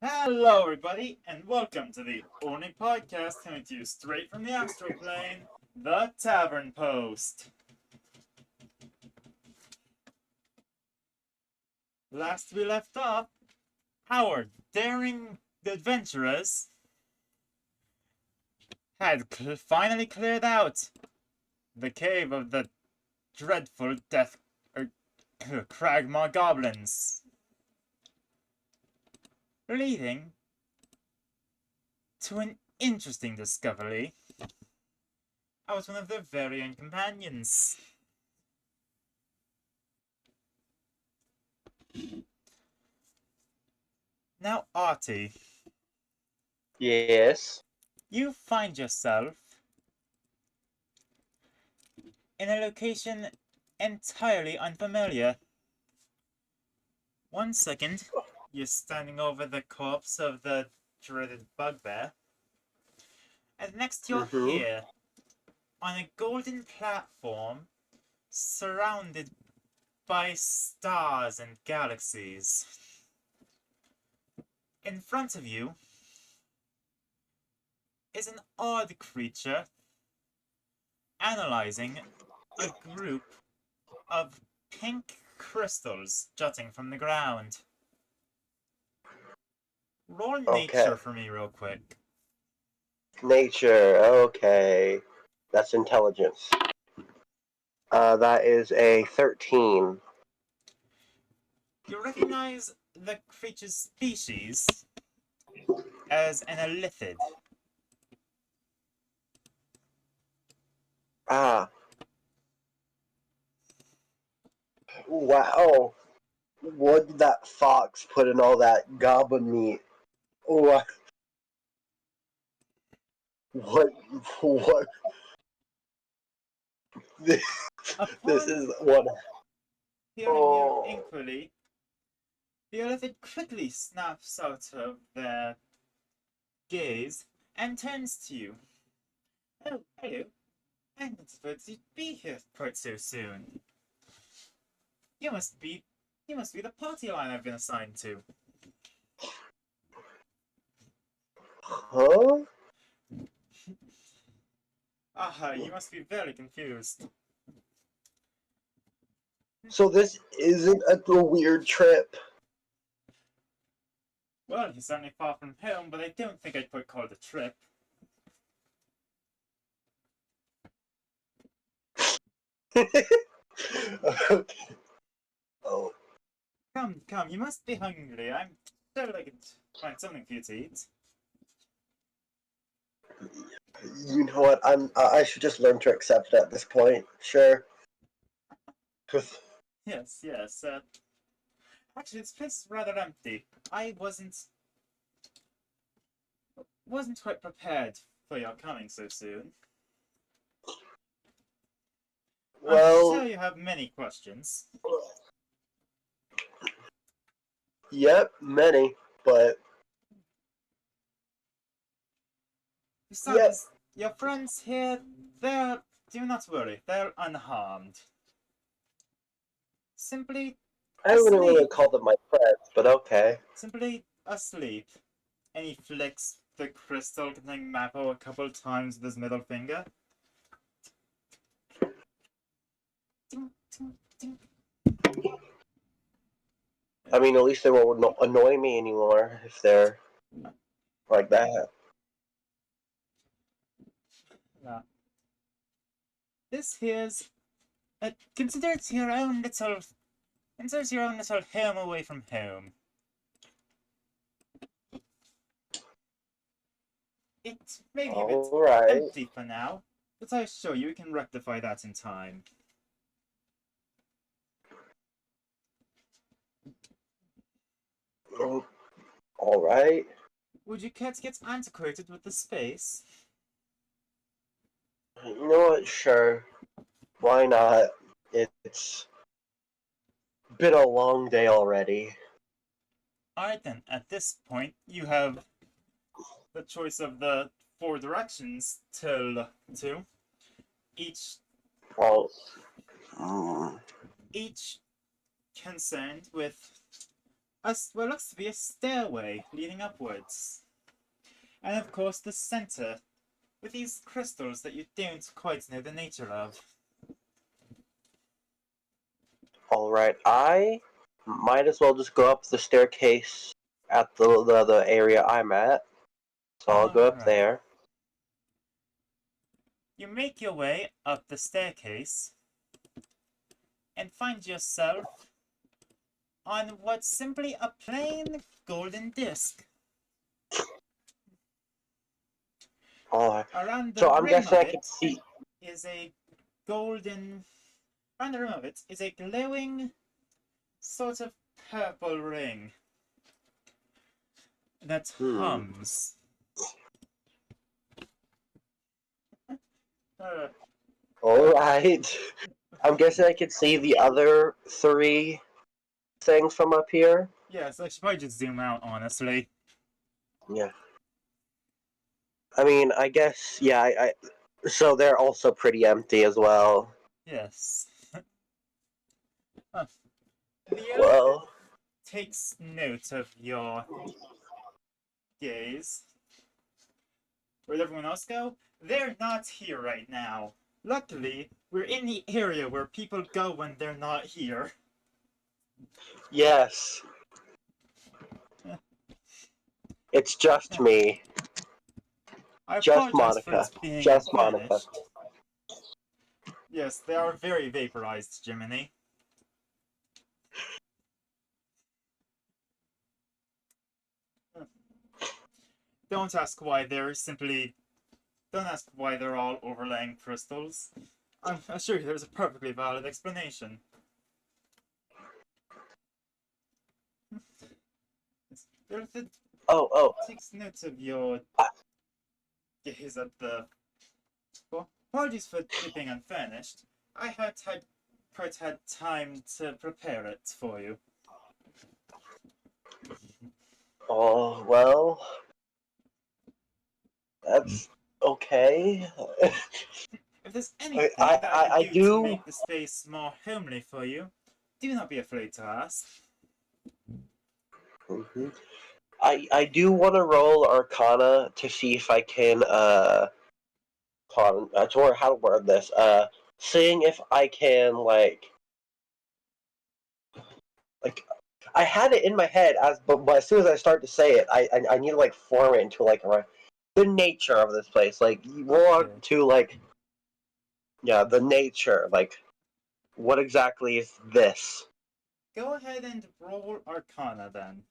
Hello, everybody, and welcome to the only podcast coming to you straight from the astral plane, the Tavern Post. Last we left off, our daring adventurers had finally cleared out the cave of the dreadful Cragmaw goblins, leading to an interesting discovery. I was one of their very own companions. Now, Artie, Yes. you find yourself in a location entirely unfamiliar. 1 second, you're standing over the corpse of the dreaded bugbear, and next you're Mm-hmm. here, on a golden platform, surrounded by stars and galaxies. In front of you is an odd creature analyzing a group of pink crystals jutting from the ground. Roll Okay. nature for me real quick. Nature. Okay. That's intelligence. That is a 13. You recognize the creature's species as an elithid. Ah. Wow. What did that fox put in all that goblin meat? What? What? What? This, this Upon is what. hearing your Oh. inquiry, the elithid quickly snaps out of their gaze and turns to you. Oh, hello. I didn't expect you'd be here quite so soon. You must be you must be the party line I've been assigned to. Huh? Aha, you must be very confused. So this isn't a weird trip. Well, you're certainly far from home, but I don't think I'd quite call it a trip. Okay. Oh. Come, you must be hungry. I'm sure I could find something for you to eat. You know what? I should just learn to accept it at this point. Sure. Yes. Actually, this place is rather empty. I wasn't quite prepared for your coming so soon. I'm sure Well, you have many questions. yep, many, but yep. Besides, your friends here, do not worry, they're unharmed. Simply I wouldn't really asleep. call them my friends, but okay. Simply asleep. And he flicks the crystal containing Mappo a couple times with his middle finger. Ding, ding, ding. I mean, at least they won't annoy me anymore if they're like that. Yeah. This here's consider it your own little home away from home. It may be a bit All right. empty for now, but I assure you we can rectify that in time. All right. Would you care to get antiquated with the space? You know what? Sure. Why not? It's been a long day already. Alright then, at this point, you have the choice of the four directions to each Well, mm, each concerned with what looks to be a stairway leading upwards. And of course, the center with these crystals that you don't quite know the nature of. Alright, I might as well just go up the staircase at the area I'm at. So I'll go up Alright. there. You make your way up the staircase and find yourself on what's simply a plain golden disc. Alright. Around the So I'm rim guessing of I can it see. is a golden. Around the rim of it is a glowing, sort of purple ring that hums. Uh, Alright. I'm guessing I can see the other three things from up here. yes, I should probably just zoom out, honestly. Yeah. I mean, I guess, yeah, so they're also pretty empty as well. Yes. Huh. The elf Well, takes note of your gaze. Where'd everyone else go? They're not here right now. Luckily, we're in the area where people go when they're not here. yes. It's just me. I Just apologize for Monica. its being Just Monica. unfinished. Yes, they are very vaporized, Jiminy. Don't ask why they're simply. Don't ask why they're all overlaying crystals. I'm sure there's a perfectly valid explanation. There's a Oh. takes note of your gaze at the. Well, apologies for it being unfurnished. I had time to prepare it for you. Oh, well. That's okay. If there's I, anything I, that I I could I do to do. make the space more homely for you, do not be afraid to ask. Mhm. I do want to roll Arcana to see if I can how to word this seeing if I can like I had it in my head but as soon as I start to say it I need to form it into the nature of this place, you Okay. want to yeah, the nature, what exactly is this. Go ahead and roll Arcana then.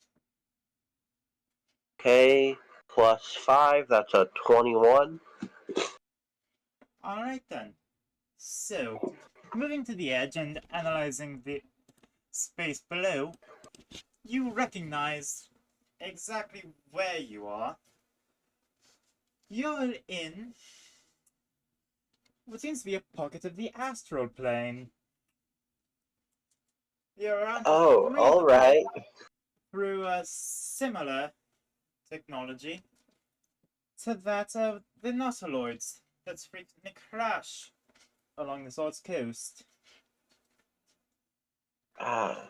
Okay, plus 5, that's a 21. Alright then. So, moving to the edge and analyzing the space below, you recognize exactly where you are. You're in what seems to be a pocket of the astral plane. You're Oh, all breathable right. through a similar technology to that of the nautiloids that frequently crash along the Sword's coast. Ah,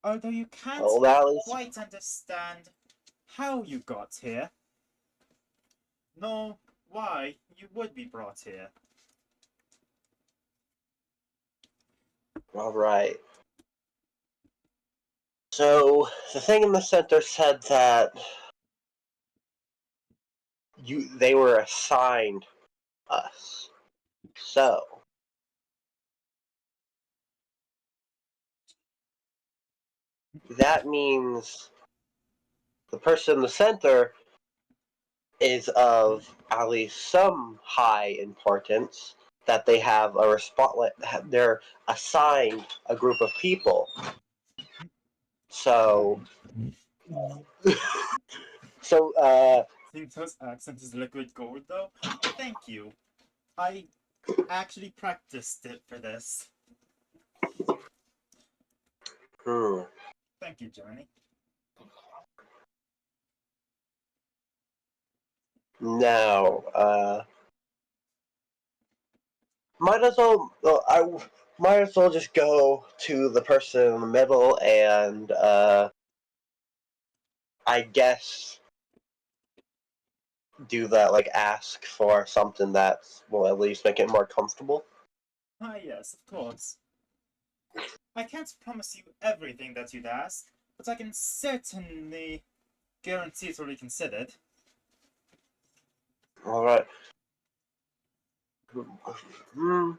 Although you can't well, at least. quite understand how you got here, nor why you would be brought here. All right. So the thing in the center said that they were assigned us. So that means the person in the center is of at least some high importance, that they have a they're assigned a group of people. So so Those accent is liquid gold, though. Thank you. I actually practiced it for this. hmm, Thank you, Johnny. now might as well I might as well just go to the person in the middle and I guess do that, like ask for something that will at least make it more comfortable. Ah, yes, of course. I can't promise you everything that you'd ask, but I can certainly guarantee it will be considered. Alright. The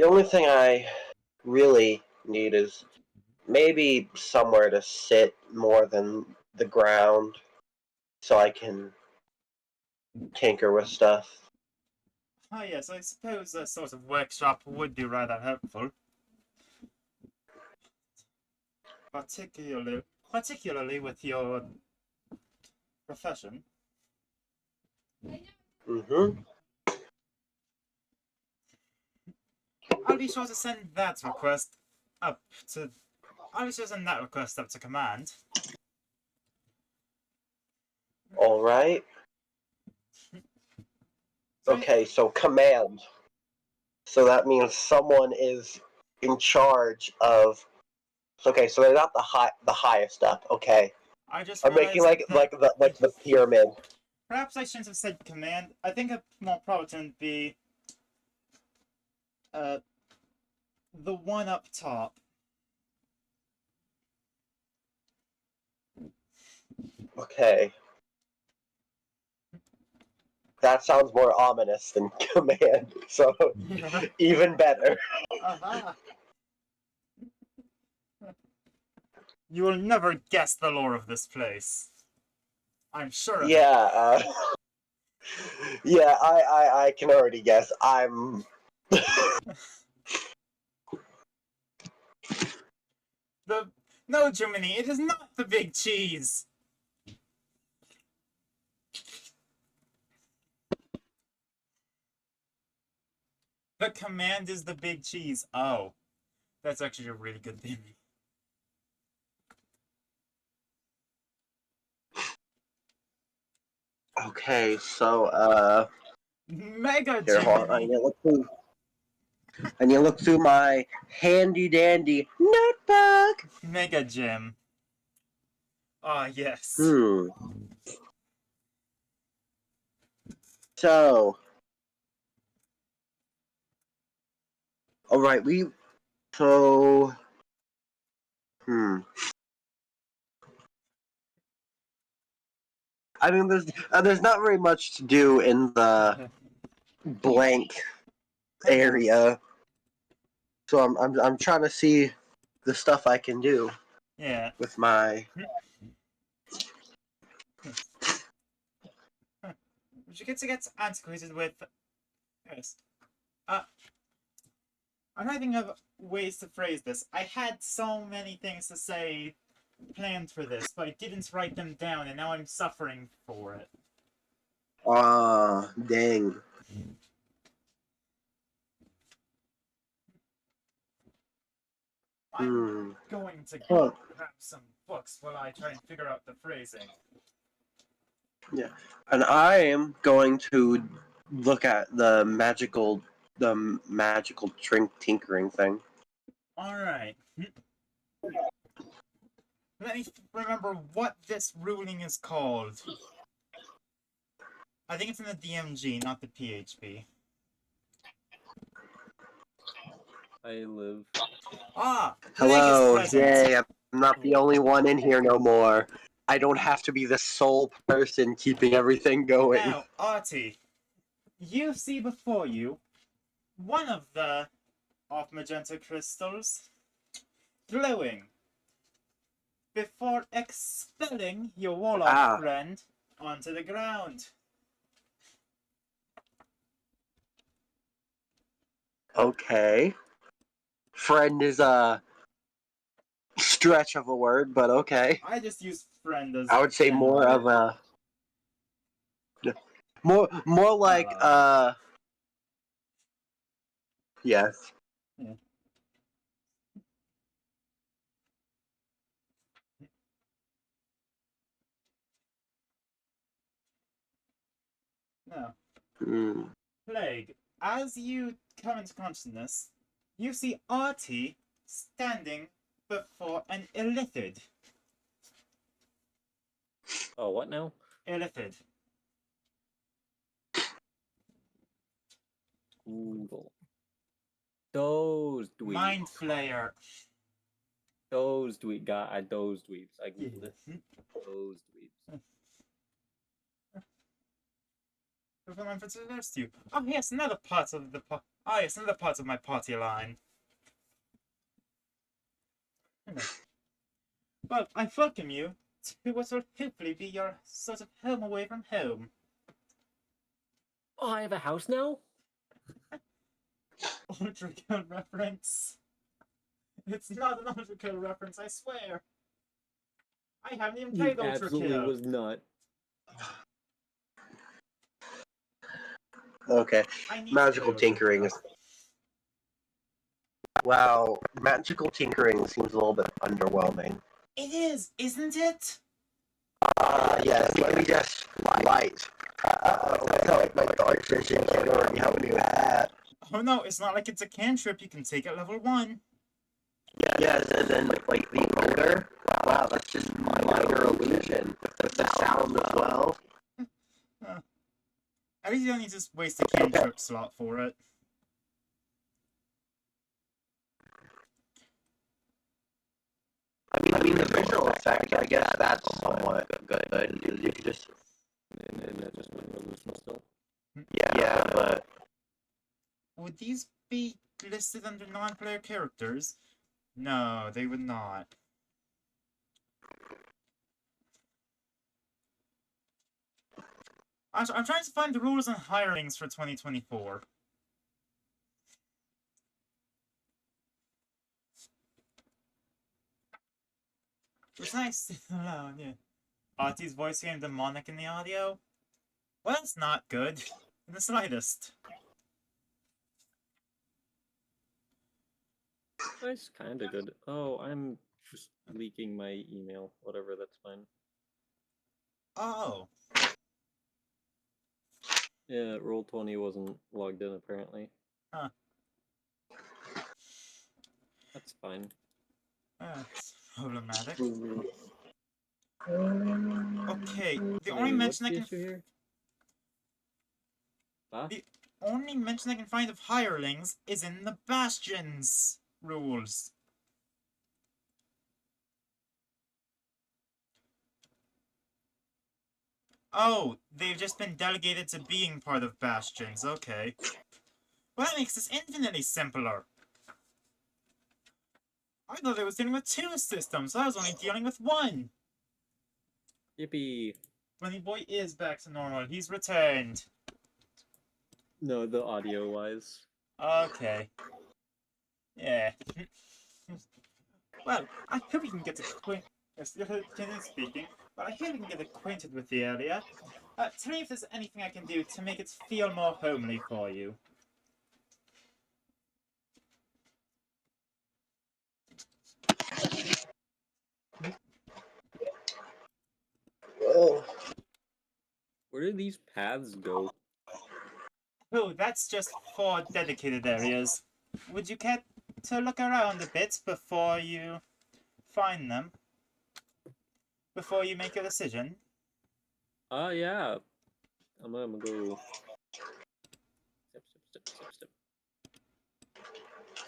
only thing I really need is maybe somewhere to sit more than the ground so I can tinker with stuff. Ah, yes, I suppose a sort of workshop would be rather helpful. Particularly with your profession. Mm-hmm. I'll be sure to send that request up to. I'll be sure to send that request up to command. Alright. So, Okay, so command. So that means someone is in charge of. Okay, so they're not the highest up. Okay, I just I'm making realized like the pyramid. perhaps I shouldn't have said command. I think a more proper term would be uh, the one up top. Okay, that sounds more ominous than command. So Yeah. even better. Aha! You will never guess the lore of this place. I'm sure of it. Yeah. Yeah. I can already guess. I'm. The no, Jiminy, it is not the big cheese. The command is the big cheese. Oh, that's actually a really good thing. Okay, so Mega here, hold on. Jiminy. I need to look through my handy dandy notebook. Mega Jim. Ah, yes. Hmm. So, all right, so. Hmm. I mean, there's not very much to do in the blank area, so I'm trying to see the stuff I can do Yeah. with my. Would you get to get antiquated with. Yes. Uh, I'm trying to think of ways to phrase this. I had so many things to say planned for this, but I didn't write them down, and now I'm suffering for it. Dang. I'm Hmm. going to Huh. grab some books while I try and figure out the phrasing. Yeah, and I am going to look at the magical drink tinkering thing. Alright. Let me remember what this ruling is called. I think it's in the DMG, not the PHP. I live. Ah! Plague is Hello, present! yay! I'm not the only one in here no more. I don't have to be the sole person keeping everything going. Now, Artie, you see before you one of the off magenta crystals glowing before expelling your warlock Ah, friend onto the ground. okay. Friend is a stretch of a word, but okay. I just use friend as I would say more generally of a more like ally. yes. Yeah. No. Hmm. Plague, as you come into consciousness, you see Artie standing before an illithid. Oh, what now? Illithid. Google. Those dweebs. Mind Flayer. Those dweebs. God, those dweebs. I Yeah. googled it. Those dweebs. You. Oh yes, another part of the oh yes, another part of my party line. Well, I welcome you to what will hopefully be your sort of home away from home. Oh, I have a house now? Ultra reference. It's not an Ultra reference, I swear. I haven't even played It Ultra absolutely was not. Okay. I need Magical to play tinkering is. Wow, magical tinkering seems a little bit underwhelming. It is, isn't it? Yes, let me just light. I feel like my dark vision can already help me with that. Oh no, it's not like it's a cantrip you can take at level 1. Yes, and then like the odor. Wow, that's just minor illusion. With the sound as well. At least you don't need to waste a cantrip slot for it. I mean the visual effect, I guess that's somewhat good. You can just And it just went illusion still. yeah, but Would these be listed under non-player characters? No, they would not. I'm trying to find the rules on hirings for 2024. It's nice to alone, yeah. Artie's voice became demonic in the audio? Well, that's not good. In the slightest. That's kind of good. Oh, I'm just leaking my email. Whatever, that's fine. Oh. Yeah, Roll20 wasn't logged in apparently. Huh. That's fine. That's problematic. Okay, Okay, the so only maybe what's mention I the can... issue here? Huh? The only mention I can find of hirelings is in the Bastions rules. Oh, they've just been delegated to being part of Bastions, okay. Well, that makes this infinitely simpler. I thought I was dealing with 2 systems, I was only dealing with 1. Yippee! Bunny Boy is back to normal, he's returned. No, the audio wise. Okay. Yeah. Well, I hope you can get acquainted. Yes, continue speaking. But I hope you can get acquainted with the area. Tell me if there's anything I can do to make it feel more homely for you. oh, Where do these paths go? Oh, that's just 4 dedicated areas. Would you care to look around a bit before you find them? Before you make your decision? Yeah. I'm gonna go. Step.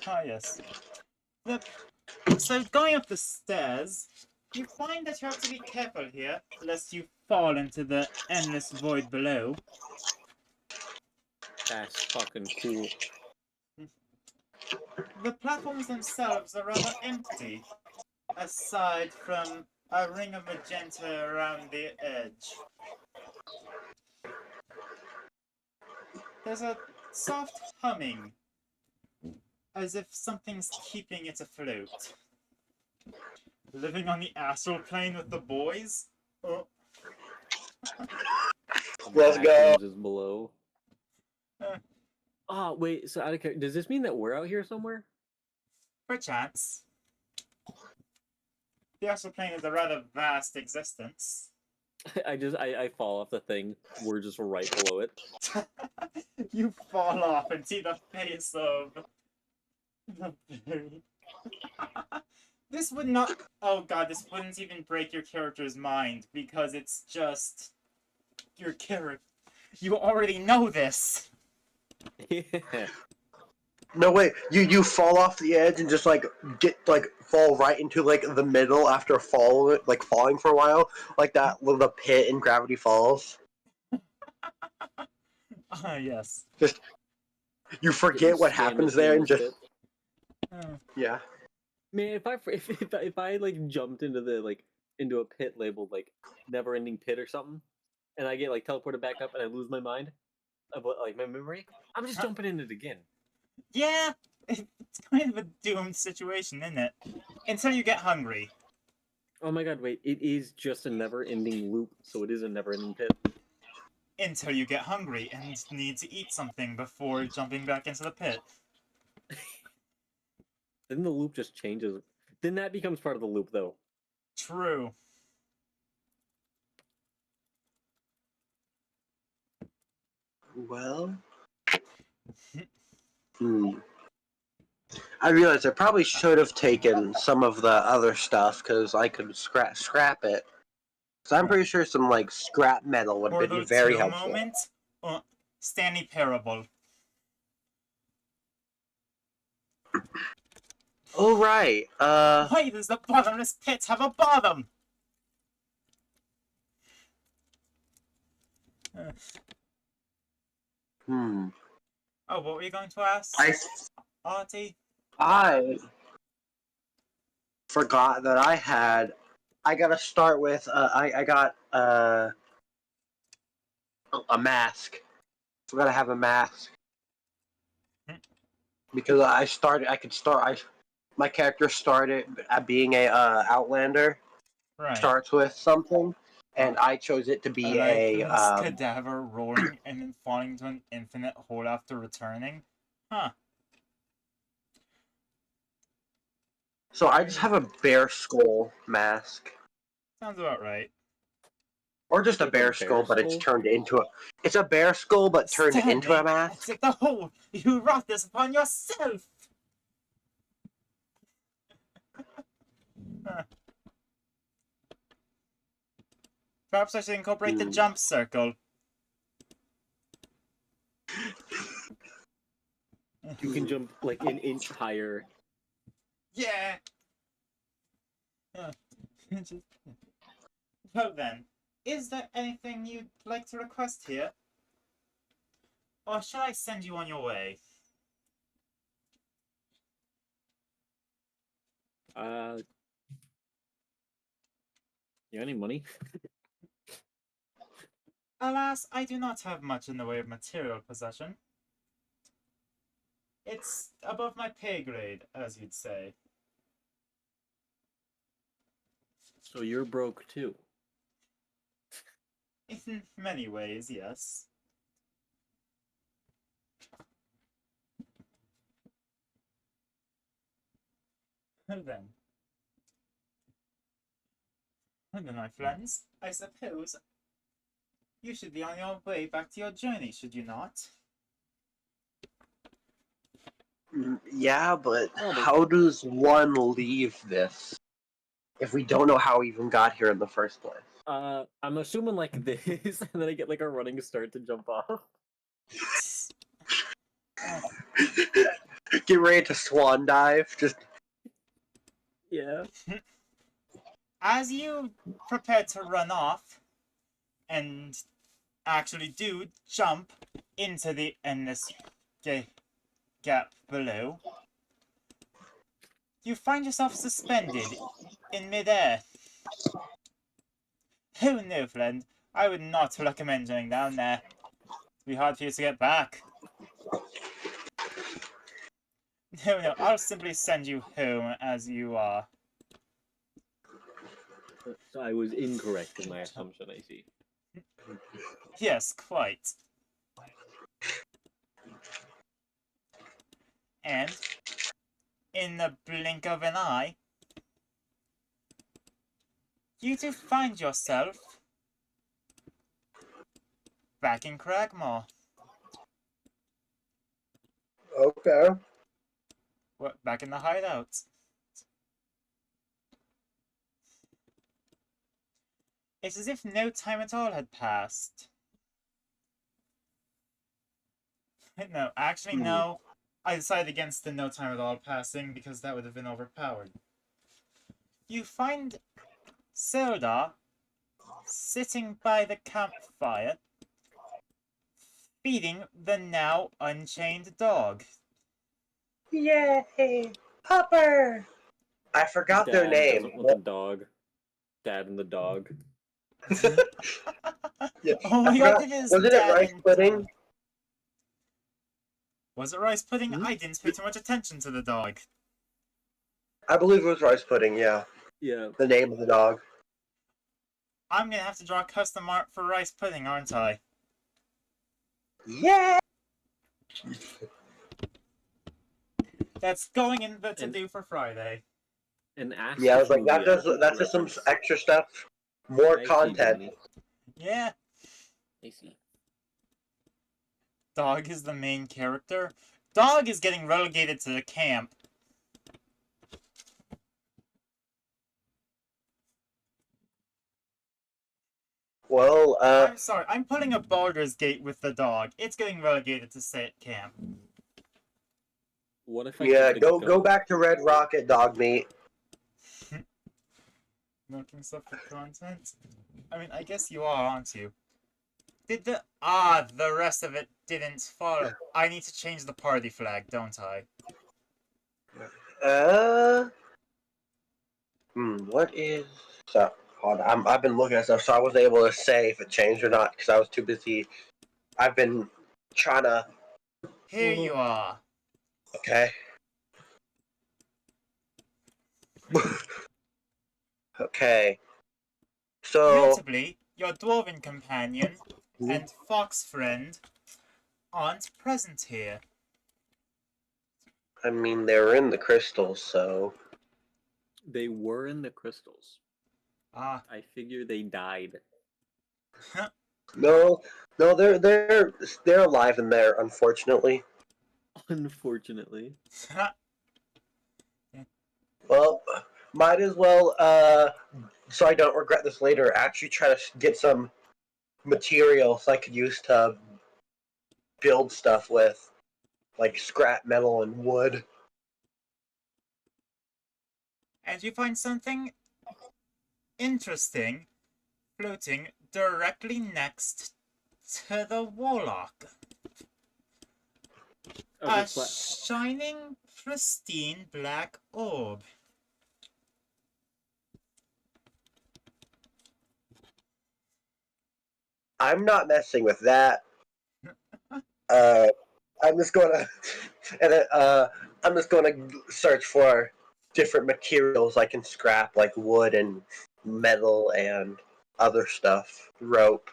Ah, yes. So going up the stairs, you find that you have to be careful here, lest you fall into the endless void below. That's fucking cool. The platforms themselves are rather empty, aside from a ring of magenta around the edge. There's a soft humming, as if something's keeping it afloat. Living on the astral plane with the boys? Oh. let's go. Bathrooms is below. Uh, Oh, wait, so out of character, does this mean that we're out here somewhere? perchance. The astral plane is a rather vast existence. I fall off the thing. We're just right below it. You fall off and see the face of the very This would not. Oh god, this wouldn't even break your character's mind because it's just your character. You already know this. Yeah. No wait, you fall off the edge and just like fall right into like the middle after falling for a while, like that little pit in Gravity Falls. Ah, yes. Just you forget what Stand happens at the there end and of the just pit. yeah. Man, if I like jumped into the into a pit labeled like never ending pit or something, and I get like teleported back up and I lose my mind about like my memory, I'm just jumping in it again. Yeah, it's kind of a doomed situation, isn't it? Until you get hungry. Oh my god, wait, it is just a never ending loop, so it is a never ending pit. Until you get hungry and need to eat something before jumping back into the pit. Then the loop just changes. Then that becomes part of the loop though. True. Well, I realized I probably should have taken some of the other stuff because I could scrap it. So I'm pretty sure some like scrap metal would be Portal very 2 helpful. moment. Stanley Parable. Oh right. Why does the bottomless pit have a bottom? Hmm. Oh, what were you going to ask, Artie? I forgot that I gotta start with I got a mask. I gotta have a mask because my character started at being a Outlander. Right. Starts with something, and I chose it to A be lifeless cadaver rolling and then falling into an infinite hole after returning? Huh. so I just have a bear skull mask. Sounds about right. Or just a You have a bear bear skull, but it's skull? turned into a. It's a bear skull, but turned into a Stanley, mask. exit the hole! You wrought this upon yourself! Huh. Perhaps I should incorporate the jump circle. You can jump like an inch higher. Yeah! Huh. Well then, is there anything you'd like to request here? Or shall I send you on your way? You got any money? Alas, I do not have much in the way of material possession. It's above my pay grade, as you'd say. So you're broke too. In many ways, yes. Then, my friends, I suppose you should be on your way back to your journey, should you not? Yeah, but Probably. how does one leave this if we don't know how we even got here in the first place? I'm assuming like this, and then I get like a running start to jump off. Get ready to swan dive. Just Yeah. As you prepare to run off, and actually do jump into the endless gap below, you find yourself suspended in midair. Oh no, friend. I would not recommend going down there. It'd be hard for you to get back. No, I'll simply send you home as you are. So I was incorrect in my assumption, I see. Yes, quite. And, in the blink of an eye, you do find yourself back in Cragmore. okay. What, back in the hideout. It's as if no time at all had passed. No, actually, no. I decided against the no time at all passing because that would have been overpowered. You find Zelda sitting by the campfire, feeding the now unchained dog. Yay! Hopper! I forgot their Dad name. doesn't want the dog. Dad and the dog. Yeah, Oh I my god, forgot. it is Wasn't it Dad rice and pudding? Dog. Was it rice pudding? Hmm? I didn't pay too much attention to the dog. I believe it was rice pudding, yeah. Yeah. The name of the dog. I'm gonna have to draw custom art for rice pudding, aren't I? Yeah! That's going in the to-do for Friday. An Ash Yeah, I was like, movie that's just some reference. extra stuff. More I see, content. Jiminy. Yeah, I see. Dog is the main character. Dog is getting relegated to the camp. Well, I'm sorry, I'm putting a Baldur's Gate with the dog. It's getting relegated to stay at camp. What if I yeah, get the go back to Red Rocket Dog Meat. Milking stuff for content? I mean, I guess you are, aren't you? Did the rest of it didn't follow. I need to change the party flag, don't I? What is... So, hold on, I've been looking at stuff, so I wasn't able to say if it changed or not, because I was too busy. I've been trying to... Here you are. Okay. Okay. So, Notably, your dwarven companion and fox friend aren't present here. I mean, they were in the crystals, so... They were in the crystals. Ah, I figure they died. No, they're alive in there, unfortunately. Unfortunately. Well, might as well, so I don't regret this later, actually try to get some materials I could use to build stuff with, like scrap metal and wood. and you find something interesting floating directly next to the warlock. Okay, A shining, pristine black orb. I'm not messing with that. I'm just gonna, I'm just gonna search for different materials I can scrap, like wood and metal and other stuff, rope.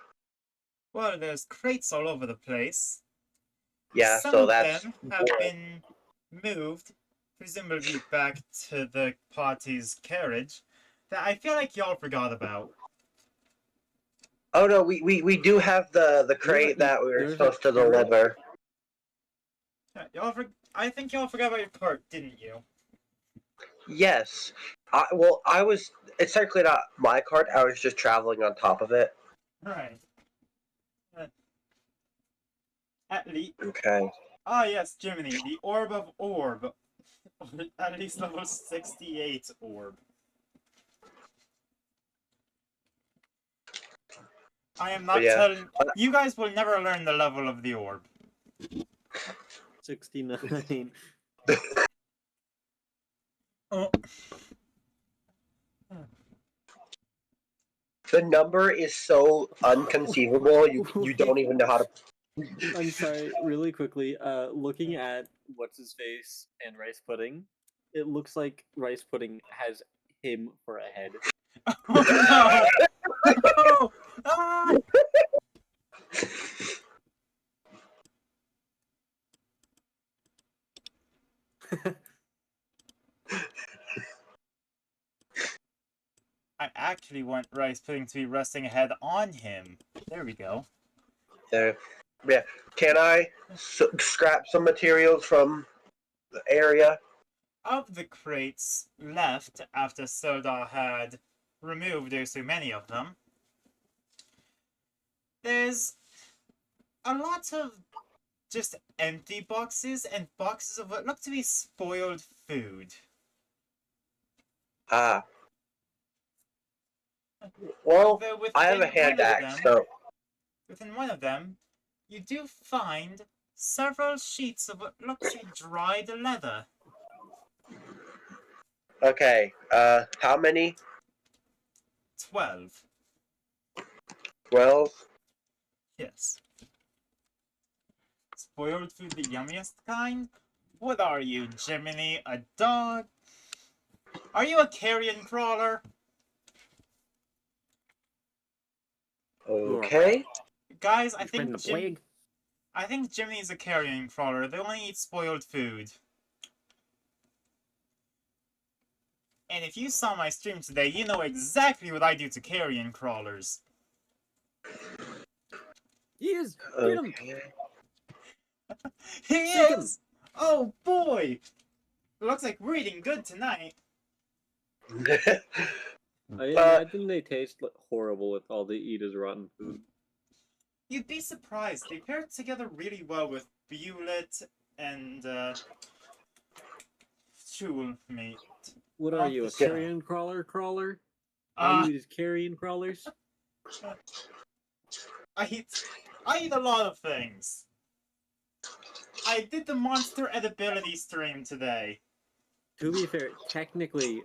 Well, there's crates all over the place. Yeah, Some so of that's them have been moved, presumably back to the party's carriage, that I feel like y'all forgot about. Oh no, we do have the crate that we were there's a supposed to carrot. deliver. Yeah, I think y'all forgot about your part, didn't you? Yes. I was. It's technically not my cart. I was just traveling on top of it. Right. At least. Okay. Ah, yes, Jiminy, the Orb of Orb. At least level 68 orb. I am not yeah. telling. You guys will never learn the level of the orb. 69. Oh. The number is so unconceivable. You don't even know how to. I'm sorry, really quickly. Looking at what's his face and rice pudding, it looks like rice pudding has him for a head. Oh no! No! Ah! I actually want rice pudding to be resting head on him. There we go. There. Yeah. Can I scrap some materials from the area? Of the crates left after Soda had removed so many of them, there's a lot of just empty boxes and boxes of what look to be spoiled food. Ah. Well, Although I have a within one hand of axe, them, so within one of them, you do find several sheets of what look to be dried leather. okay. How many? 12. 12? Yes. Spoiled food, the yummiest kind? What are you, Jiminy? A dog? Are you a carrion crawler? You are a rat. Okay. Guys, You spreading the plague? I think Jiminy's a carrion crawler. They only eat spoiled food. And if you saw my stream today, you know exactly what I do to carrion crawlers. He is. Get him. Okay. He Sick him. is! Oh boy! Looks like we're eating good tonight. I imagine they taste horrible if all they eat is rotten food. You'd be surprised. They pair together really well with Bewlet and Chul meat. What are you, a carrion crawler? All you eat is carrion crawlers? I eat a lot of things. I did the monster edibility stream today. To be fair, technically,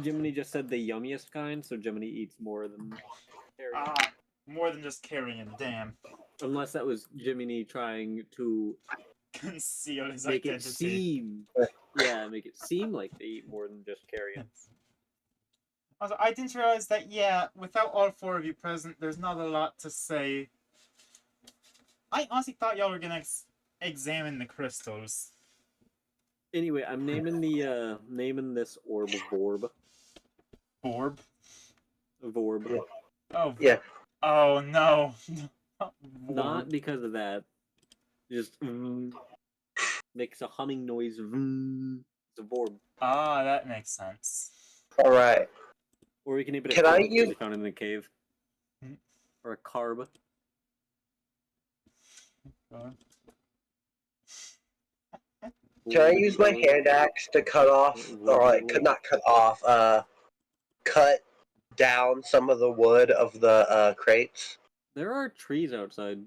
Jiminy just said the yummiest kind, so Jiminy eats more than carrion. More than just carrion, damn. Unless that was Jiminy trying to Conceal his make identity. it seem, make it seem like they eat more than just carrion. Also, I didn't realize that, yeah, without all four of you present, there's not a lot to say. I honestly thought y'all were gonna examine the crystals. Anyway, I'm naming this orb Vorb. Vorb? Vorb. Oh, Yeah. Oh no. Not because of that. Just makes a humming noise. It's a Vorb. Ah, that makes sense. All right. Or we can name it a Can I carb because use- we found it in a cave. Or a carb. Can I use my hand axe to cut off, or like, not cut off, cut down some of the wood of the crates? There are trees outside.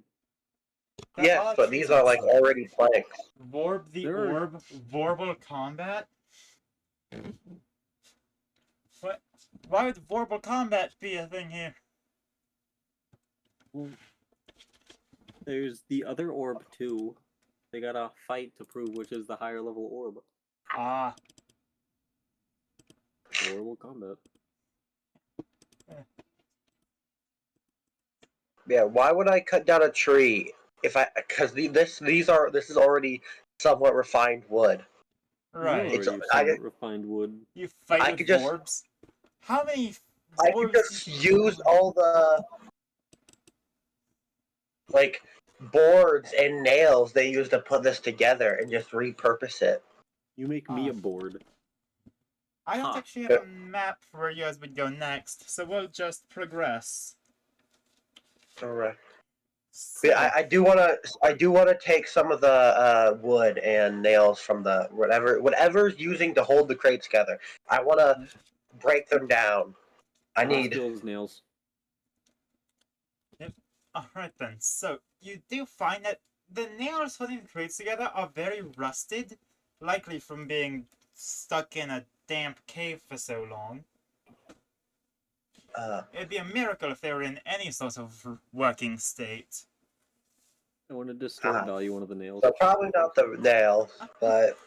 Yes, but these are like already planks. Vorb the There are- Orb, Vorble Combat? What? Why would Vorble Combat be a thing here? Well, there's the other orb too. They gotta fight to prove which is the higher level orb. Ah, Horrible combat. Yeah, why would I cut down a tree if because this is already somewhat refined wood. right. You It's- already I- somewhat refined wood. You fight I with could just- Vorbs? How many I could Vorbs just use all the like boards and nails they used to put this together and just repurpose it. You make me a board. I don't Huh. actually have a map for where you guys would go next, so we'll just progress. Alright. So, Yeah, I do wanna take some of the wood and nails from the whatever's using to hold the crates together. I wanna break them down. I need Skills nails. Alright then, so you do find that the nails holding the crates together are very rusted, likely from being stuck in a damp cave for so long. It'd be a miracle if they were in any sort of working state. I want to distort value one of the nails. so probably not the nails, but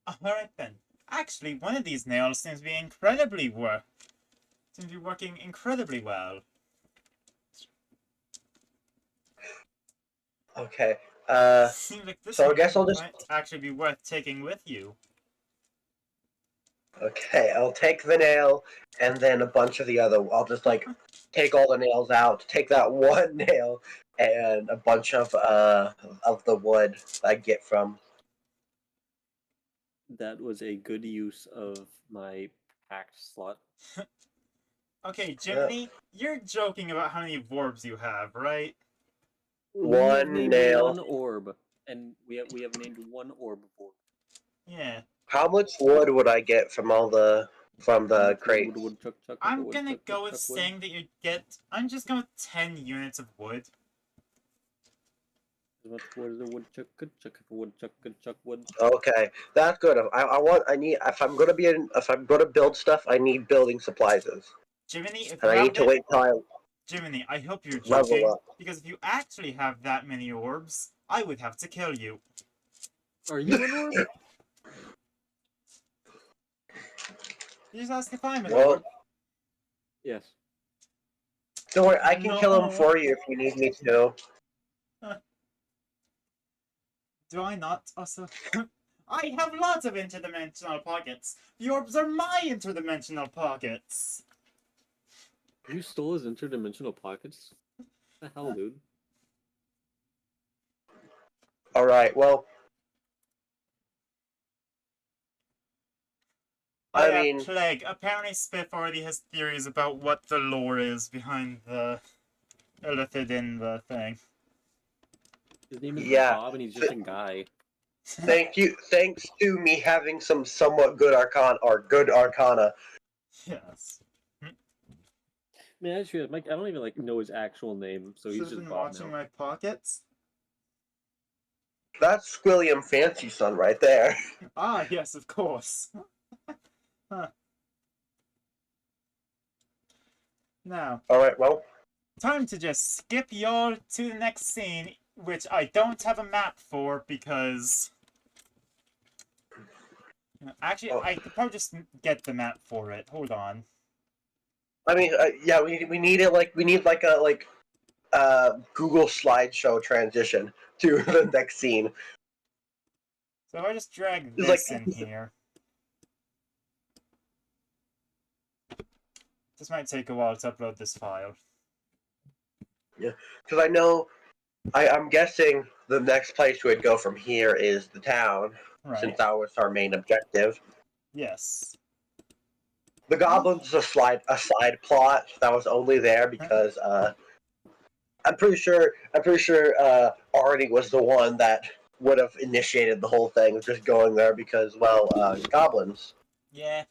Alright then. Actually, one of these nails seems to be working incredibly well. okay. Seems like this so I one guess I'll just- might actually be worth taking with you. Okay, I'll take the nail and then a bunch of the other. I'll just like take all the nails out, take that one nail and a bunch of the wood I get from. That was a good use of my packed slot. Okay, Jiminy, you're joking about how many orbs you have, right? We have One named nail. one orb, and we have named one orb before. Yeah. How much wood would I get from the crates? I'm gonna go with saying that you get. I'm just going with 10 units of wood. What is a woodchuck? Chuck wood. Okay, that's good. I need if I'm gonna build stuff, I need building supplies, Jiminy, if you and I have need to that. wait till I Jiminy, I hope you're level joking. up. Because if you actually have that many orbs, I would have to kill you. Are you an orb? You just ask if I'm an Well, orb. Yes. don't worry, I can kill him No. for you if you need me to. Do I not also? I have lots of interdimensional pockets. The orbs are my interdimensional pockets. You stole his interdimensional pockets? What the hell, dude? All right, well, Oh I yeah, mean, Plague. Apparently Spiff already has theories about what the lore is behind the Illithid in the thing. His name is yeah. Bob, and he's just a guy. Thanks to me having some somewhat good arcana. Yes. Man, I should, Mike. I don't even like know his actual name, so Should he's have just been Bob watching now. my pockets. That's Squilliam Fancy Son right there. Ah, yes, of course. Huh. Now, All right, well, time to just skip y'all to the next scene, which I don't have a map for because... Actually, oh, I could probably just get the map for it. Hold on. I mean, yeah, we need it we need a Google slideshow transition to the next scene. So if I just drag It's like this in here... This might take a while to upload this file. because I know I'm guessing the next place we'd go from here is the town, Right. since that was our main objective. Yes. The goblins is a side plot that was only there because I'm pretty sure Arnie was the one that would have initiated the whole thing of just going there because goblins. Yeah.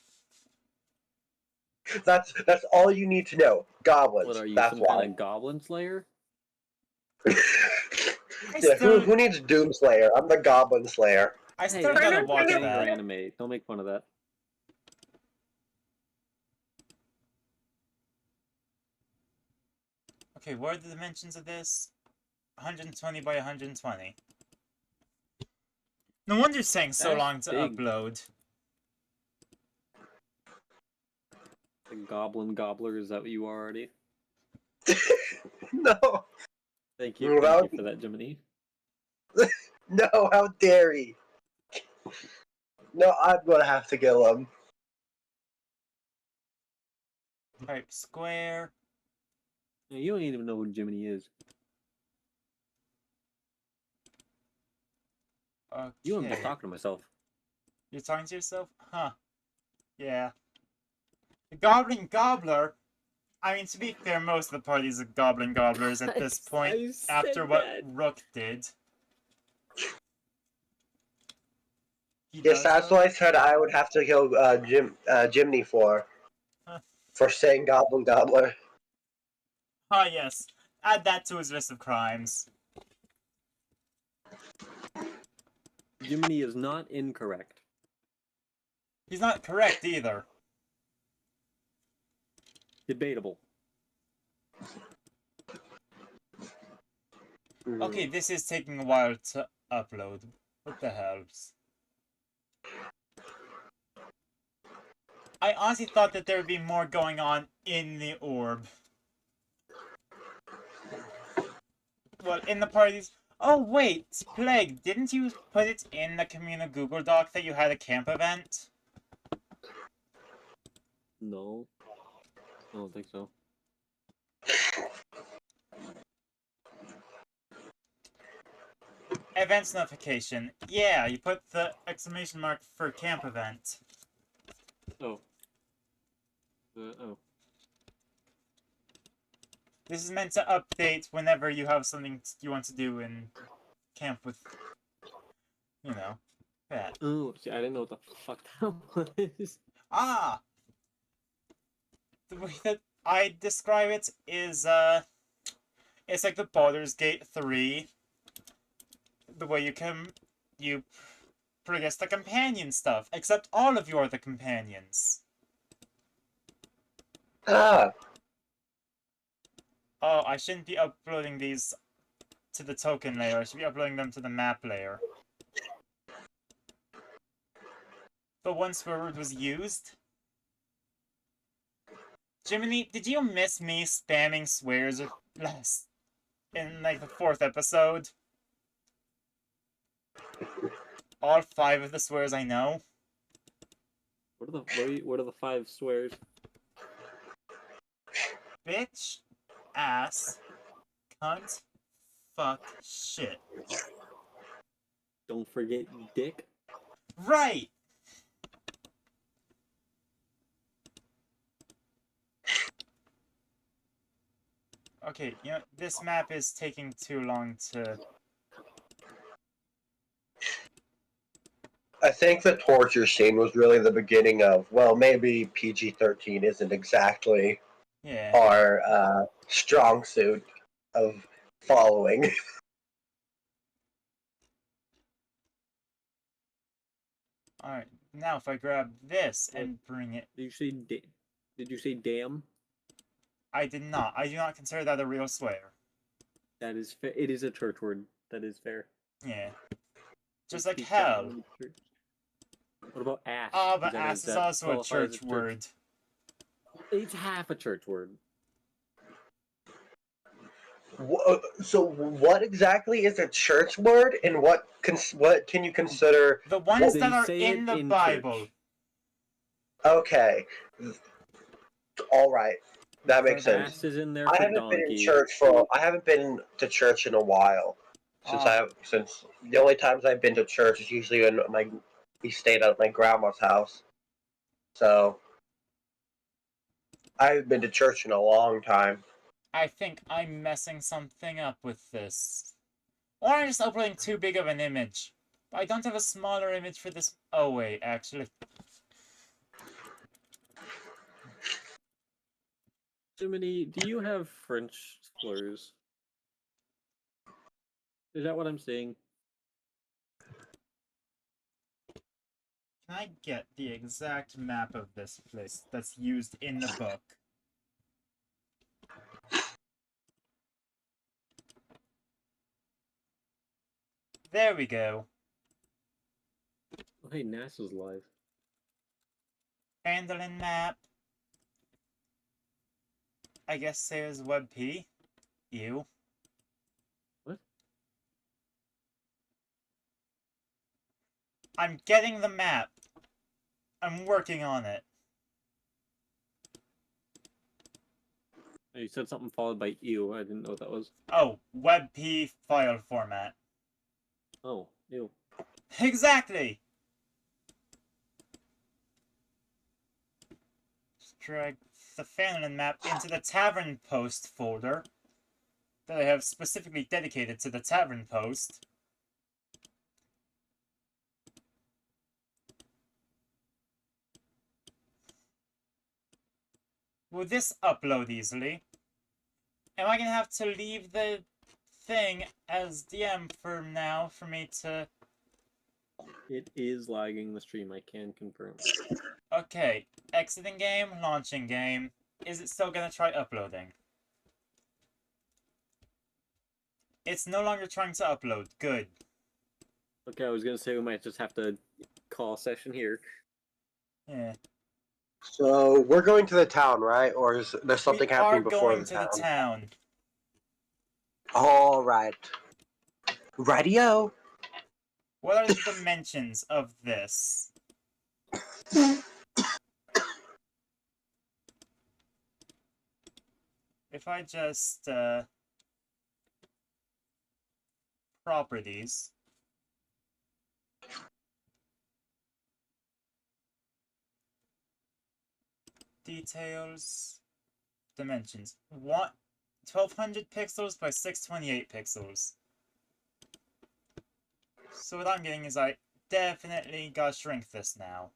That's all you need to know. Goblins. What are you, That's some why. kind of goblin slayer? Yeah, who needs Doomslayer? I'm the Goblin Slayer. I Hey, still I'm gotta just watch kidding your that. anime. Don't make fun of that. Okay, what are the dimensions of this? 120 by 120. No wonder it's saying so That's long to big. upload. The goblin gobbler, is that what you are already? No, Thank you for that, Jiminy. no, how dare he? No, I'm gonna have to kill him. Type square. You don't even know who Jiminy is. You know, I'm just Okay. talking to myself. You're talking to yourself? Huh. Yeah. The Goblin Gobbler. I mean, to be fair, most of the parties are Goblin Gobblers at this point, after what Rook did. Yes, that's what I said I would have to kill Jimny for saying Goblin Gobbler. Ah, yes. Add that to his list of crimes. Jiminy is not incorrect. He's not correct either. Debatable. Okay, this is taking a while to upload. What the hells? I honestly thought that there would be more going on in the orb. Well, in the parties... Oh, wait! Plague, didn't you put it in the communal Google Doc that you had a camp event? No. I don't think so. Events notification. Yeah, you put the exclamation mark for camp event. Oh. Oh. This is meant to update whenever you have something you want to do in camp with, that. Oh, see, I didn't know what the fuck that was. Ah! The way that I describe it is, it's like the Baldur's Gate 3. The way you progress the companion stuff, except all of you are the companions. Ah, Oh, I shouldn't be uploading these to the token layer. I should be uploading them to the map layer. But once word was used... Jiminy, did you miss me spamming swears last... in, like, the 4th episode? All 5 of the swears I know? What are the 5 swears? Bitch, ass, cunt, fuck, shit. Don't forget dick. Right! Okay, this map is taking too long to... I think the torture scene was really the beginning of, well, maybe PG-13 isn't exactly Yeah. our strong suit of following. Alright, now if I grab this and bring it... Did you say damn? I did not. I do not consider that a real swear. That is fair. It is a church word. That is fair. Yeah. Just You like speak that hell. in church. What about ass? Ah, but Does ass is that also a qualify as church word. It's half a church word. So, what exactly is a church word, and what can you consider? The ones They that are say in it the in Bible. church. Okay, all right, that makes sense. Ass is in there I for haven't been in donkey. church for. I haven't been to church in a while. Since the only times I've been to church is usually when we stayed at my grandma's house. So I haven't been to church in a long time. I think I'm messing something up with this. Or I'm just uploading too big of an image. But I don't have a smaller image for this. Oh wait, actually. Jiminy, do you have French slurs? Is that what I'm saying? Can I get the exact map of this place that's used in the book? There we go. Oh, hey, NASA's live. Handling map. I guess there's WebP. Ew. What? I'm getting the map. I'm working on it. Oh, you said something followed by ew. I didn't know what that was. Oh, WebP file format. Oh, ew. Exactly! Just drag the Fanlin map into the Tavern Post folder that I have specifically dedicated to the Tavern Post. Will this upload easily? Am I gonna have to leave the thing as DM for now for me to... It is lagging the stream, I can confirm. Okay, exiting game, launching game. Is it still gonna try uploading? It's no longer trying to upload. Good. Okay, I was gonna say we might just have to call a session here. Yeah. So we're going to the town, right? Or is there something We are happening before going the to town? the town. All right. Radio. What are the dimensions of this? If I just, properties. Details. Dimensions. What? 1200 pixels by 628 pixels. So what I'm getting is I definitely gotta shrink this now.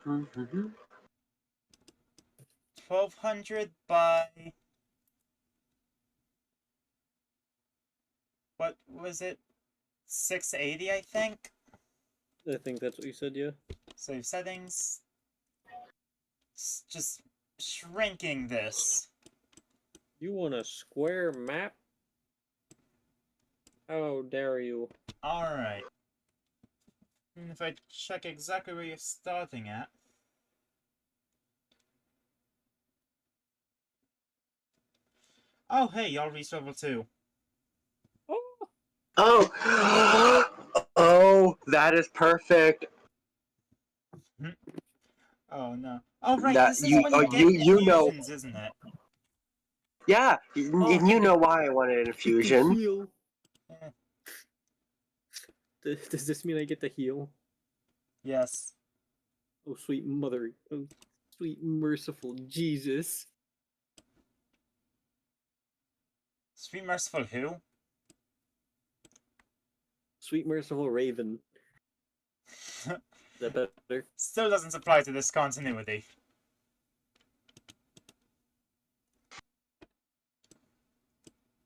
Mm-hmm. 1200 by... what was it? 680, I think? I think that's what you said, yeah. Save settings. Just shrinking this. You want a square map? How dare you? Alright. And if I check exactly where you're starting at... oh, hey, y'all reached level 2. Oh, Oh, oh, that is perfect. Oh, no. Oh, right, That this is when you get you know, infusions, isn't it? yeah, oh, and you know why I wanted an the infusion. heal. Eh, Does this mean I get to heal? yes. Oh, sweet mother. Oh, sweet merciful Jesus. Sweet Merciful who? Sweet merciful Raven. Is that better? Still doesn't apply to this continuity.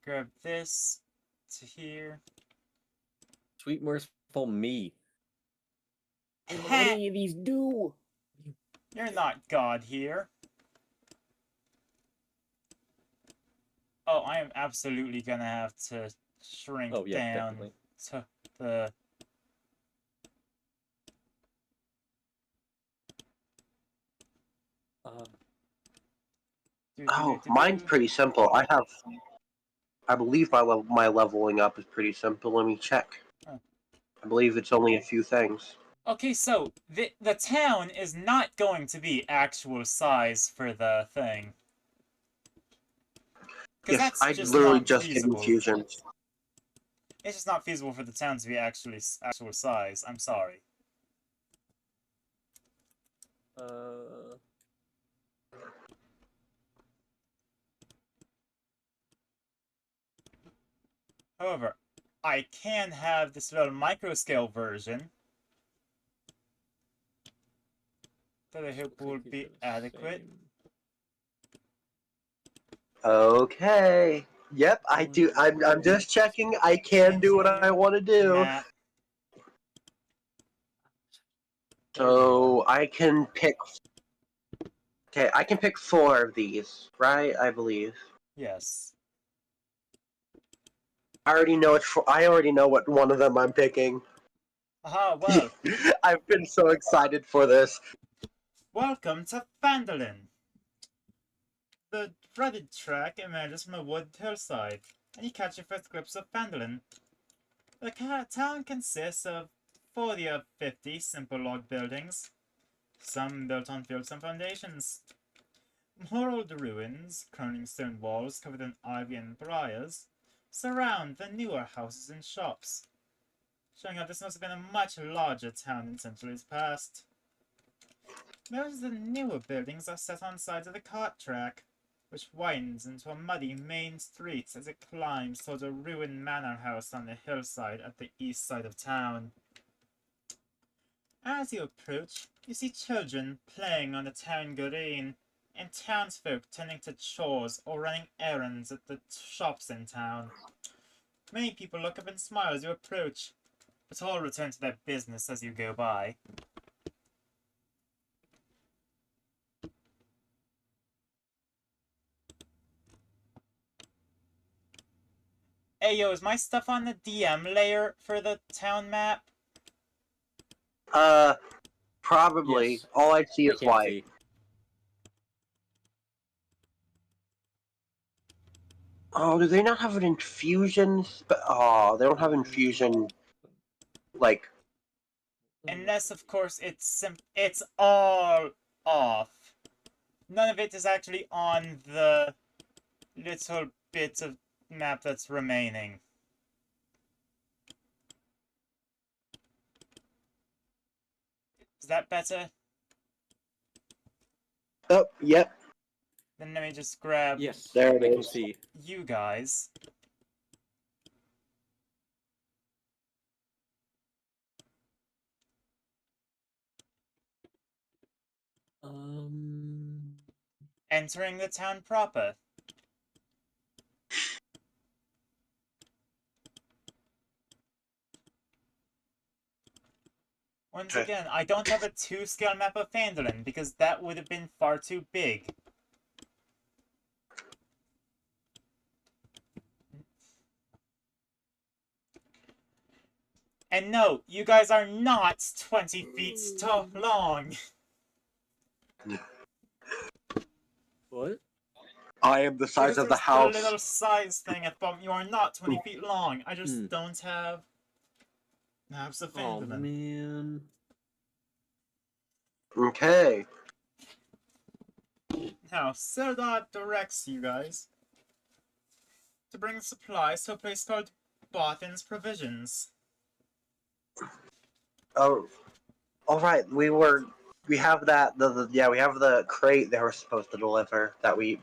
Grab this to here. Sweet merciful me. And what do any of these do? You're not God here. Oh, I am absolutely gonna have to shrink Oh yeah, down definitely. to the... Oh, mine's pretty simple. I believe my leveling up is pretty simple. Let me check. Oh. I believe it's only a few things. Okay, so the town is not going to be actual size for the thing. Because Yes, that's I just literally not just did feasible. infusions. It's just not feasible for the town to be actual size. I'm sorry. However, I can have this little micro-scale version that I hope will be adequate. Okay. Yep, I do. I'm just checking. I can do what I want to do. Map. So I can pick. Okay, I can pick 4 of these, right? I believe. Yes. I already know I already know what one of them I'm picking. Aha, well, I've been so excited for this. welcome to Phandalin. The dreaded track emerges from a wooded hillside, and you catch your first glimpse of Phandalin. The town consists of 40 or 50 simple log buildings, some built on fields and foundations. More old ruins, crowning stone walls covered in ivy and briars, surround the newer houses and shops, showing how this must have been a much larger town in centuries past. Most of the newer buildings are set on sides of the cart track, which widens into a muddy main street as it climbs towards a ruined manor house on the hillside at the east side of town. As you approach, you see children playing on the town green, and townsfolk tending to chores or running errands at the shops in town. Many people look up and smile as you approach, but all return to their business as you go by. Hey yo, is my stuff on the DM layer for the town map? Probably. Yes. All I see I is can't white. see. Oh, do they not have an infusion? Oh, they don't have infusion. Like, Unless, of course, it's all off. None of it is actually on the little bit of map that's remaining. Is that better? oh, yep. Then let me just grab Yes, There it I can is. see. you guys. Um. Entering the town proper. Once Okay. again, I don't have a 2-scale map of Phandalin because that would have been far too big. And no, you guys are not 20 feet long. What? I am the size Because of the there's the little house. size thing at bottom. You are not 20 feet long. I just Hmm. don't have maps of Oh Phandalin. man. Okay. Now, Serdar directs you guys to bring supplies to a place called Bothin's Provisions. Oh, all right. We have that. Yeah, we have the crate they were supposed to deliver that we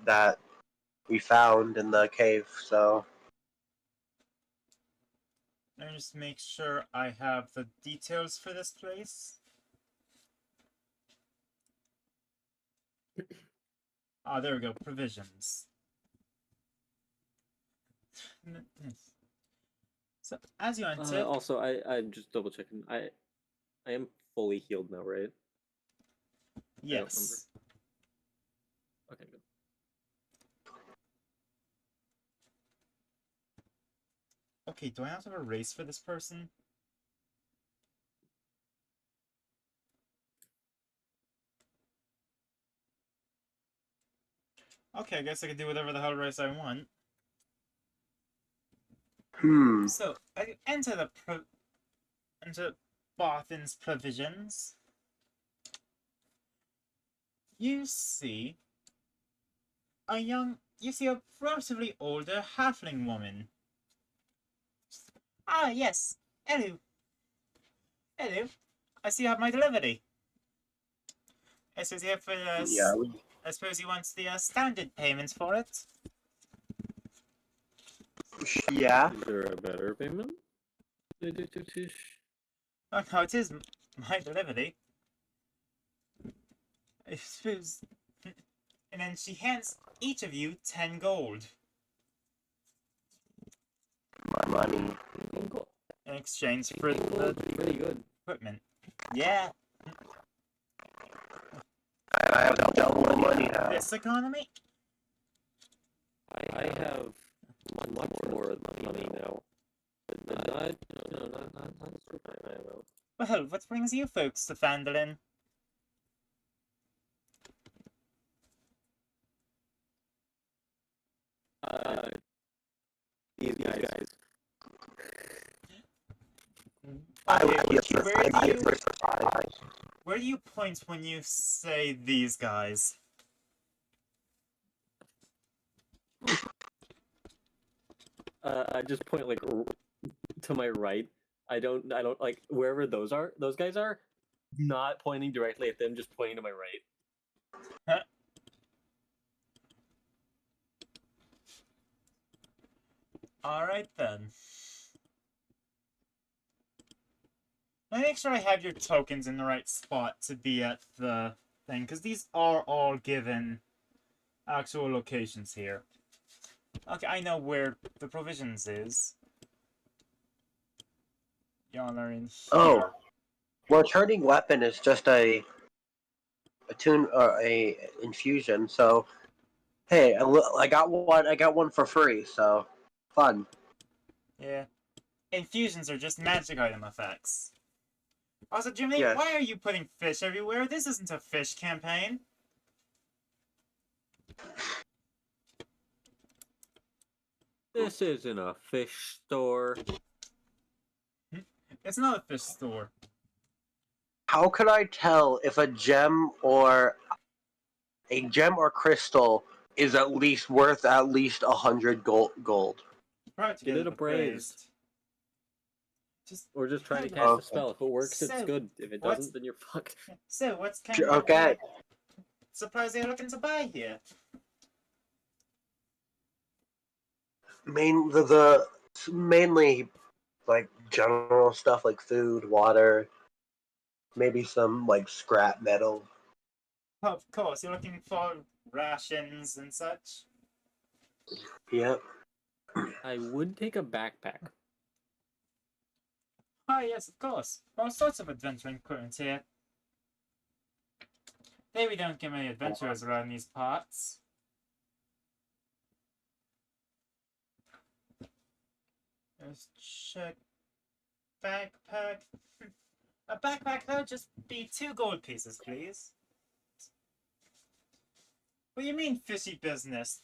found in the cave. So Let me just make sure I have the details for this place. Ah, there we go. Provisions. So, as you enter, Also, I'm just double checking. I am fully healed now, right? I don't remember. yes. Okay, good. Okay, do I have to have a race for this person? Okay, I guess I can do whatever the hell race I want. So, I enter into Bothin's Provisions. You see you see a relatively older halfling woman. Ah, yes. Hello. Hello. I see you have my delivery. I suppose you have yeah, I suppose you want the standard payments for it. yeah. Is there a better payment? Oh no, it is my delivery. I suppose. And then she hands each of you 10 gold My money. Cool. in exchange for the Pretty good. equipment. Yeah, I have double money now. this economy. I have much more money now. But not, not super high though. Well, what brings you folks to Phandalin? Uh, these guys. I would Okay, be a first where do you surprise. where do you point when you say these guys? I just point like to my right. I don't like wherever those guys are, not pointing directly at them, just pointing to my right. Huh? All right then. Let me make sure I have your tokens in the right spot to be at the thing, because these are all given actual locations here. Okay, I know where the provisions is. Y'all are in here. Oh, well, turning weapon is just a tune or a infusion. So hey, I got one. I got one for free. So fun. Yeah. Infusions are just magic item effects. Also, Jimmy, Yes. why are you putting fish everywhere? This isn't a fish campaign. This isn't a fish store. It's not a fish store. How could I tell if a gem or crystal is at least worth at least 100 gold? Probably to Get get it it appraised. appraised. Just Or just try to Hey, cast a Okay. spell. If it works, it's So, good. If it what's- doesn't, then you're fucked. so what's kind of Okay. supplies are you looking to buy here? Mainly like general stuff like food, water, maybe some like scrap metal. Of course, you're looking for rations and such. Yep. I would take a backpack. Ah, yes, of course. All sorts of adventuring currents here. They we don't get many adventurers around these parts. Let's check. Backpack. A backpack, that would just be 2 gold pieces, please. What do you mean, fishy business?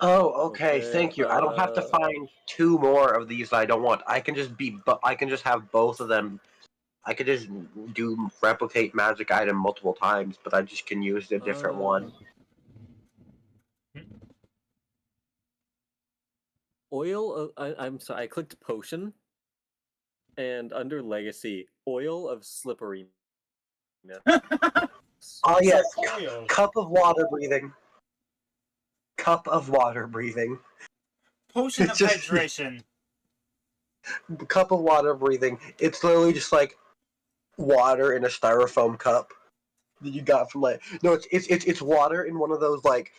Oh, okay. Okay, Thank you. I don't have to find 2 more of these that I don't want. I can just have both of them. I could just do replicate magic item multiple times, but I just can use a different one. Oil. I'm sorry. I clicked potion, and under legacy, oil of slippery. Oh yes, Oil. cup of water breathing. Cup of water breathing. Potion of It's just- hydration. Cup of water breathing. It's literally just like water in a styrofoam cup that you got from like it's water in one of those like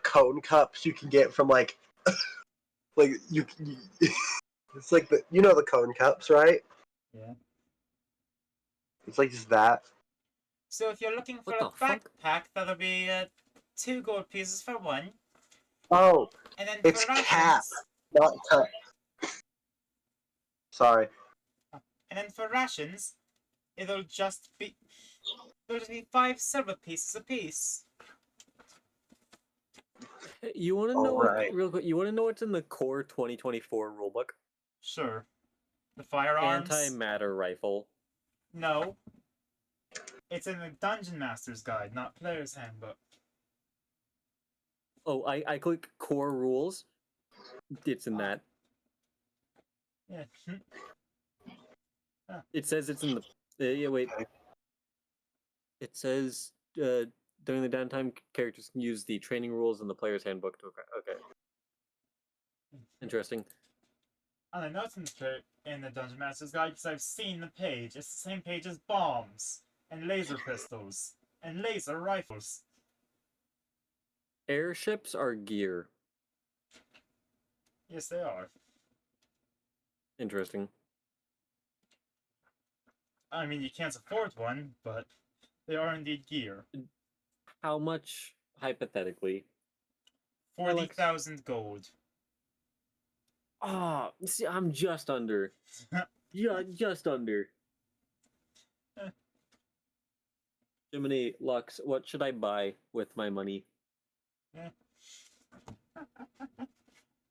cone cups you can get from like like you it's like the cone cups, right? Yeah. It's like just that. So if you're looking for What a the fuck? backpack, that'll be 2 gold pieces for one. Oh, And then it's for cap, rations, not cup. Sorry. and then for rations, it'll just be 5 silver pieces apiece. You want to All know right. real quick? You want to know what's in the core 2024 rulebook? Sure. The firearms? Antimatter rifle. No. It's in the Dungeon Master's Guide, not Player's Handbook. Oh, I click core rules. It's in that. Yeah. It says it's in the. Yeah, wait. It says during the downtime, characters can use the training rules in the player's handbook to. Okay. Interesting. And I know it's in the Dungeon Master's Guide because I've seen the page. It's the same page as bombs, and laser pistols, and laser rifles. Airships are gear. Yes, they are. Interesting. I mean, you can't afford one, but they are indeed gear. How much, hypothetically? 40,000 gold. Ah, see, I'm just under. Yeah, just under. Jiminy, Lux, what should I buy with my money?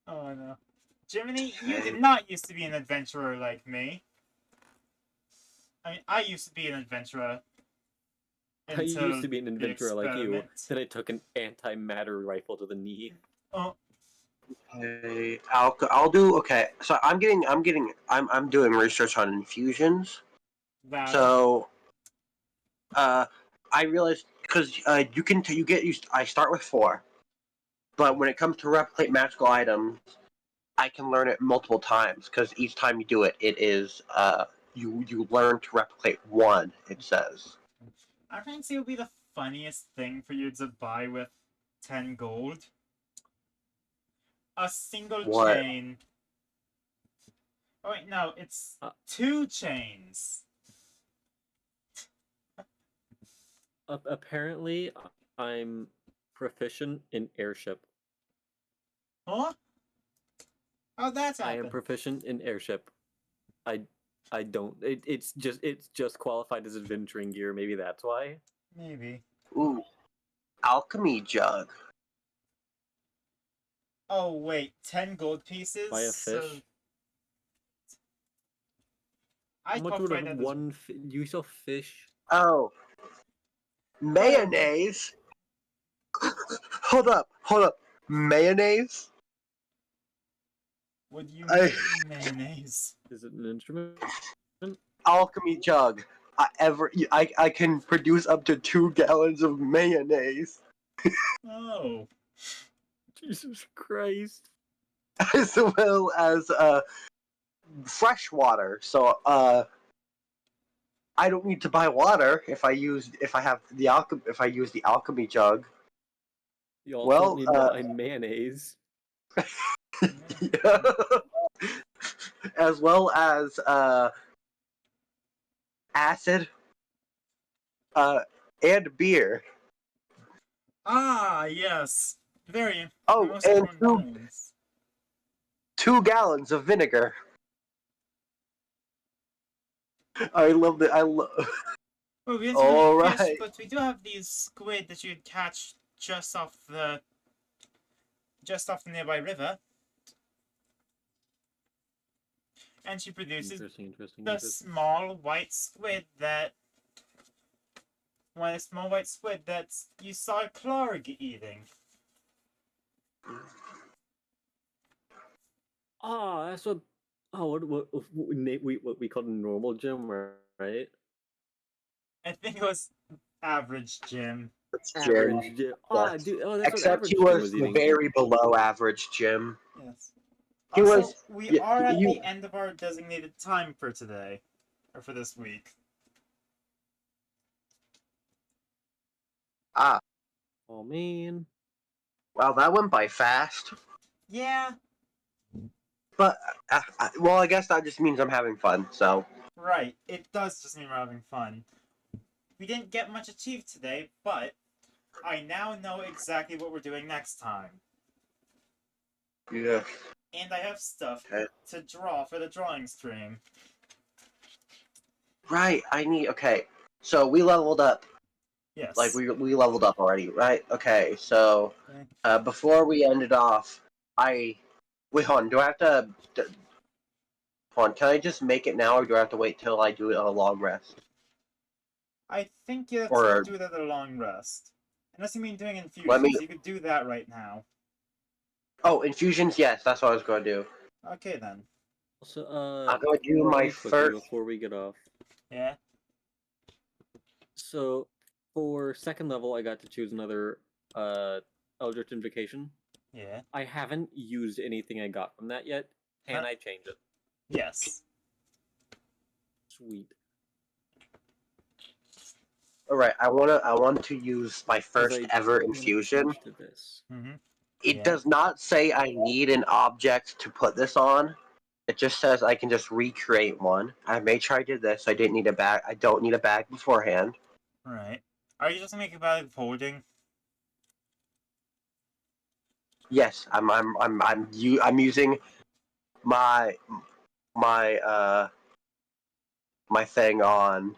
Oh no. Jiminy, you did not used to be an adventurer like me. I mean, I used to be an adventurer. I used to be an the adventurer like you. experiment. Then I took an antimatter rifle to the knee. Oh, Okay, I'll do. Okay, so I'm doing research on infusions. valid. So, I realized because I start with 4, but when it comes to replicate magical items, I can learn it multiple times because each time you do it, it is you learn to replicate 1. It says. I think it would be the funniest thing for you to buy with 10 gold. A single What? chain. Oh wait, no, it's Uh, 2 chains. Apparently, I'm proficient in airship. Huh? How'd that I am happen? proficient in airship. I don't. It's just qualified as adventuring gear. Maybe that's why. Maybe. Ooh, alchemy jug. Oh wait, 10 gold pieces? Buy a So fish. I How much would calculated this. one? You sell fish? Oh, mayonnaise. Hold up. Mayonnaise. What do you I- mean mayonnaise? Is it an instrument? Alchemy jug. I can produce up to 2 gallons of mayonnaise, Oh. Jesus Christ. as well as fresh water. So I don't need to buy water if I use if I use the alchemy jug. You also Well, don't need to buy mayonnaise. as well as acid and beer. Ah, yes. Very Oh, most and important things. 2 gallons of vinegar. I love it. I love. Well, we have All some fish, right. but we do have these squid that you'd catch just off the nearby river. And she produces the small white squid that you saw Clark eating. Oh, that's what. Oh, what we call normal gym, right? I think it was average Jim. Average gym. Oh, Yes. dude. Oh, that's what Except he average gym was was eating. very below average, Jim. Yes. He Also, was. we Yeah, are at you. the end of our designated time for today. Or for this week. Ah, Oh man. well, that went by fast. Yeah, But well, I guess that just means I'm having fun. So right. It does just mean we're having fun. We didn't get much achieved today, but I now know exactly what we're doing next time. yeah. And I have stuff Okay. to draw for the drawing stream. Right. I need. Okay. So we leveled up. Yes. Like we leveled up already, right? Okay. So Okay. before we ended off, wait. Hold on. Do I have to? Hold on. Can I just make it now, or do I have to wait till I do a long rest? I think you have to Or do that at a long rest. Unless you mean doing let me. infusions, you could do that right now. Oh, infusions. Yes, that's what I was going to do. Okay then. Also, I'm going to do my really quickly first. before we get off. Yeah. So, for second level, I got to choose another Eldritch Invocation. Yeah. I haven't used anything I got from that yet. Can Huh? I change it? Yes. Sweet. All right. I want to use my 'Cause first I ever wanna infusion. change to this. Mm-hmm. It Yeah. does not say I need an object to put this on. It just says I can just recreate one. I may try to do this. I didn't need a bag. I don't need a bag beforehand. Right. Are you just making a bag of holding? Yes, I'm using my my thing on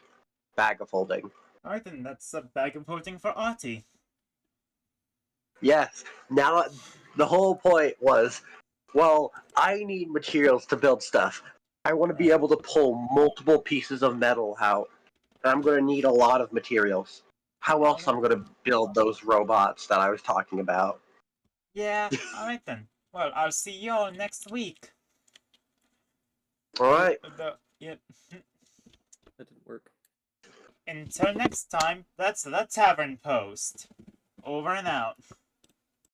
bag of holding. Alright then, that's a bag of holding for Artie. Yes. Now the whole point was, well, I need materials to build stuff. I want to be Right. able to pull multiple pieces of metal out. And I'm going to need a lot of materials. How else I'm going to build those robots that I was talking about? Yeah, alright then. Well, I'll see you all next week. All right. Yep. That didn't work. Until next time, that's the Tavern Post. Over and out.